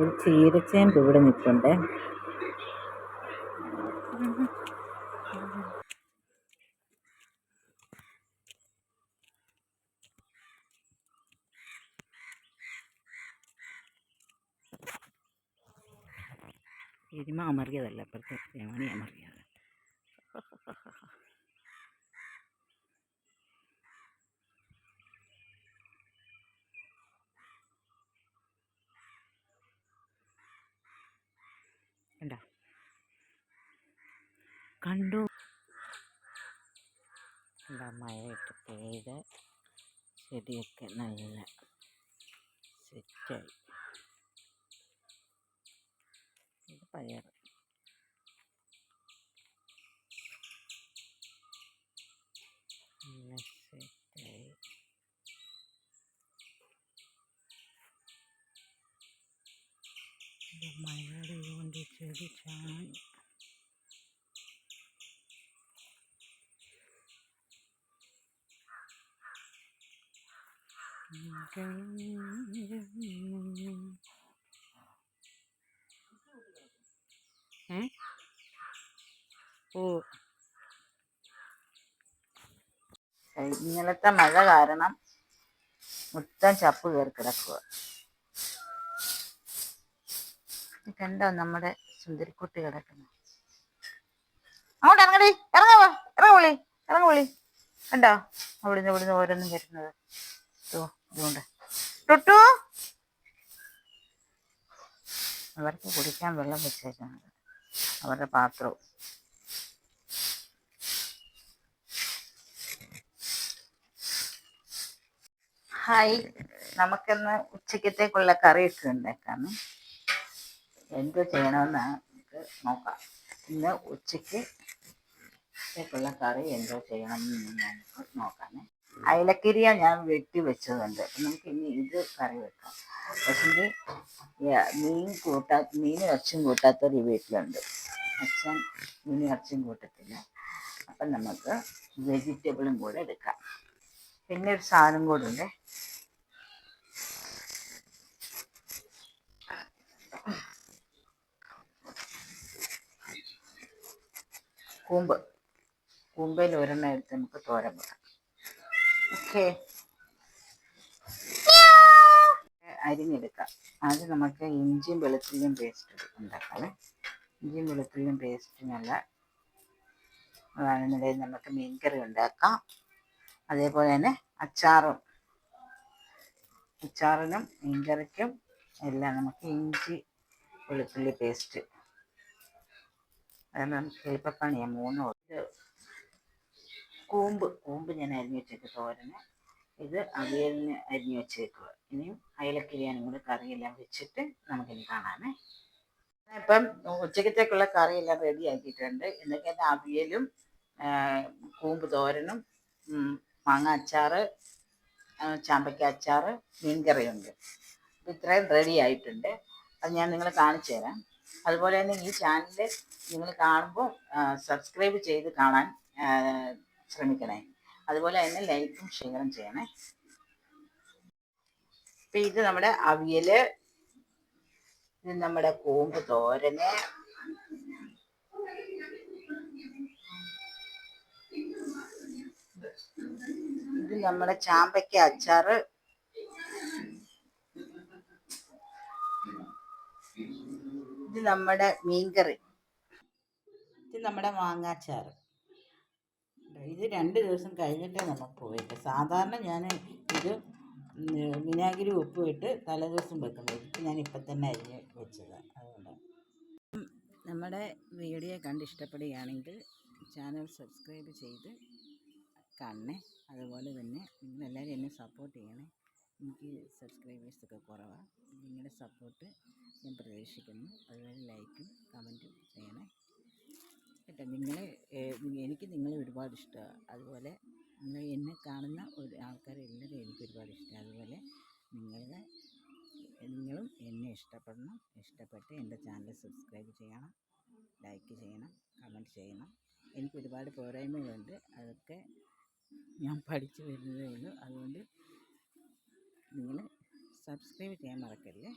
ഒരു ചീരച്ചേമ്പ് ഇവിടെ നിൽപ്പുണ്ട്. എരുമ അമറിയതല്ല, അപ്പുറത്തെ പ്രാണി അമറിയത്. കണ്ടോ, കണ്ടു. എന്താ മഴയൊക്കെ പെയ്ത് ചെടിയൊക്കെ നല്ല സെറ്റായി. ഇത് പയർ. നല്ല സെറ്റായി. മഴയുടെ കൊണ്ട് ചെടി ചാഞ്ഞു. ഓ, ഇന്നലത്തെ മഴ കാരണം മൊത്തം ചപ്പ് കയറി കിടക്കുക. കണ്ടോ നമ്മുടെ സുന്ദരിക്കുട്ടി കിടക്കുന്നു. അങ്ങോട്ട് ഇറങ്ങടി, ഇറങ്ങുള്ളി. കണ്ടോ ഇവിടുന്ന് ഓരോന്നും വരുന്നത്. ഇതുകൊണ്ട് ടുട്ടു അവർക്ക് കുടിക്കാൻ വെള്ളം വെച്ചേക്കുന്നത്, അവരുടെ പാത്രവും. ഹായ്, നമുക്കിന്ന് ഉച്ചക്കത്തേക്കുള്ള കറിയൊക്കെ ഉണ്ടാക്കാണ്. എന്തോ ചെയ്യണമെന്ന് നമുക്ക് നോക്കാം. ഇന്ന് ഉച്ചക്കത്തേക്കുള്ള കറി എന്തോ ചെയ്യണമെന്ന് നമുക്ക് നോക്കാമേ. അയലക്കരിയ ഞാൻ വെട്ടി വെച്ചതുണ്ട്. നമുക്ക് ഇനി ഇത് കറി വെക്കാം. പക്ഷേ മീൻ ഇറച്ചും കൂട്ടാത്തൊരു വീട്ടിലുണ്ട്. അച്ഛൻ മീൻ ഇറച്ചും കൂട്ടത്തില്ല. അപ്പം നമുക്ക് വെജിറ്റബിളും കൂടെ എടുക്കാം. പിന്നെ ഒരു സാധനം കൂടെ ഉണ്ട്. കൂമ്പയിൽ ഒരെണ്ണം എടുത്ത് നമുക്ക് തോരൻ വെക്കാം. ഓക്കെ, അരിഞ്ഞെടുക്കാം. ആദ്യം നമുക്ക് ഇഞ്ചിയും വെളുത്തുള്ളിയും പേസ്റ്റ് ഉണ്ടാക്കാം. ഇഞ്ചിയും വെളുത്തുള്ളിയും പേസ്റ്റ് നല്ല അതാണെന്നുണ്ടെങ്കിൽ നമുക്ക് മീൻകറി ഉണ്ടാക്കാം. അതേപോലെ തന്നെ അച്ചാറിനും മീൻകറിക്കും എല്ലാം നമുക്ക് ഇഞ്ചി വെളുത്തുള്ളി പേസ്റ്റ്. അത് നമുക്ക് എളുപ്പപ്പണിയാണ്. ഇത് കൂമ്പ് ഞാൻ അരിഞ്ഞ് വെച്ചേക്ക് തോരന്. ഇത് അവിയലിന് അരിഞ്ഞ് വെച്ചേക്കുക. ഇനിയും അയലക്കരിയാനും കൂടെ കറിയെല്ലാം വെച്ചിട്ട് നമുക്കിനി കാണാമേ. ഇപ്പം ഉച്ചക്കത്തേക്കുള്ള കറിയെല്ലാം റെഡി ആക്കിയിട്ടുണ്ട്. എന്നൊക്കെ അവിയലും കൂമ്പ് തോരനും മാങ്ങ അച്ചാറ്, ചാമ്പയ്ക്ക അച്ചാറ്, മീൻകറിയുണ്ട്. അപ്പം ഇത്രയും റെഡി ആയിട്ടുണ്ട്. അത് ഞാൻ നിങ്ങളെ കാണിച്ചു തരാം. അതുപോലെ തന്നെ ഈ ചാനൽ നിങ്ങൾ കാണുമ്പോൾ സബ്സ്ക്രൈബ് ചെയ്ത് കാണാൻ ശ്രമിക്കണേ. അതുപോലെ തന്നെ ലൈക്കും ഷെയറും ചെയ്യണേ. അപ്പം ഇത് നമ്മുടെ അവിയല്, ഇത് നമ്മുടെ കൂമ്പ് തോരന്, ഇത് നമ്മുടെ ചാമ്പയ്ക്ക അച്ചാറ്, ഇത് നമ്മുടെ മീൻകറി, ഇത് നമ്മുടെ മാങ്ങാച്ചാറ്. ഇത് 2 ദിവസം കഴിഞ്ഞിട്ടേ നമുക്ക് പോയിട്ട്. സാധാരണ ഞാൻ ഇത് വിനാഗിരി ഉപ്പ് ഇട്ട് തലേദിവസം വെക്കുന്നത്. ഇത് ഞാൻ ഇപ്പം തന്നെ അരിഞ്ഞ് വെച്ചത്. അതുകൊണ്ട് നമ്മുടെ വീഡിയോ കണ്ട് ഇഷ്ടപ്പെടുകയാണെങ്കിൽ ചാനൽ സബ്സ്ക്രൈബ് ചെയ്ത് കാണണേ. അതുപോലെ തന്നെ നിങ്ങളെല്ലാവരും എന്നെ സപ്പോർട്ട് ചെയ്യണേ. എനിക്ക് സബ്സ്ക്രൈബേഴ്സൊക്കെ കുറവാണ്. നിങ്ങളുടെ സപ്പോർട്ട് ഞാൻ പ്രതീക്ഷിക്കുന്നു. അതുപോലെ ലൈക്കും കമൻറ്റും ചെയ്യണേ കേട്ടോ. എനിക്ക് നിങ്ങളെ ഒരുപാട് ഇഷ്ടമാണ്. അതുപോലെ എന്നെ കാണുന്ന ആൾക്കാരെല്ലാവരും എനിക്ക് ഒരുപാട് ഇഷ്ടമാണ്. അതുപോലെ നിങ്ങളും എന്നെ ഇഷ്ടപ്പെട്ട് എൻ്റെ ചാനൽ സബ്സ്ക്രൈബ് ചെയ്യണം, ലൈക്ക് ചെയ്യണം, കമൻറ്റ് ചെയ്യണം. എനിക്ക് ഒരുപാട് പോരായ്മകളുണ്ട്, അതൊക്കെ ഞാൻ പഠിച്ചു വരുന്നതേ ഉള്ളൂ. അതുകൊണ്ട് നിങ്ങൾ സബ്സ്ക്രൈബ് ചെയ്യാൻ മറക്കല്ലേ.